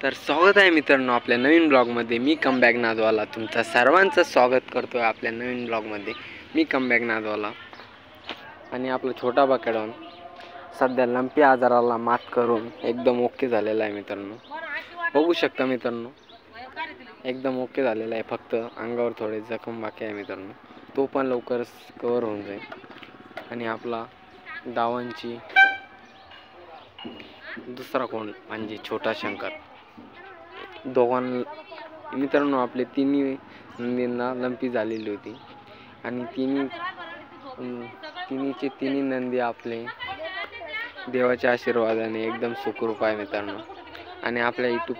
तर स्वागत आहे मित्रांनो आपल्या नवीन ब्लॉगमध्ये। मी कमबॅक नादवाला तुमचं सर्वांचं स्वागत करतो आहे आपल्या नवीन ब्लॉगमध्ये। मी कमबॅक नादवाला आणि आपला छोटा बकेडॉन सध्या लंपी आजाराला मात करून एकदम ओके झालेला आहे मित्रांनो। बघू शकता मित्रांनो, एकदम ओके झालेला आहे, फक्त अंगावर थोडे जखम बाकी आहे मित्रांनो, तो पण लवकरच कव्हर होऊन जाईल। आणि आपला डावांची दुसरा कोण म्हणजे छोटा शंकर, दोघांना मित्रांनो आपले तिन्ही नंदींना लंपी झालेली होती आणि तिन्ही नंदी आपले देवाच्या आशीर्वादाने एकदम सुखरूप आहे मित्रांनो। आणि आपल्या यूट्यूब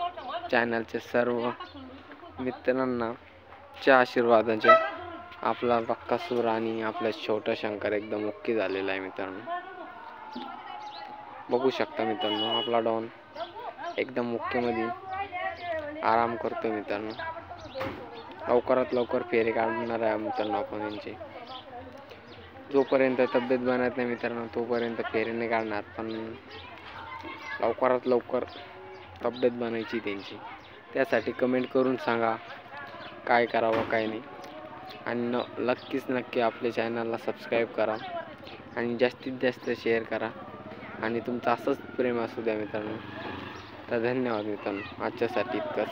चॅनलचे सर्व मित्रांना च्या आशीर्वादाचे आपला बक्कासूर आणि आपला छोटा शंकर एकदम ओके झालेला आहे मित्रांनो। बघू शकता मित्रांनो, आपला डॉन एकदम ओकेमध्ये आराम करतोय मित्रांनो। लवकरात लवकर फेरे काढणार आहे मित्रांनो आपण यांचे। जोपर्यंत तब्येत बनत नाही मित्रांनो तोपर्यंत फेरे नाही काढणार, पण लवकरात लवकर तब्येत बनायची त्यांची। त्यासाठी कमेंट करून सांगा काय करावं काय नाही, आणि नक्की आपल्या चॅनलला सबस्क्राईब करा आणि जास्तीत जास्त शेअर करा, आणि तुमचं असंच प्रेम असू द्या मित्रांनो। तर धन्यवाद मित्रांनो, आजच्यासाठी इतकंच।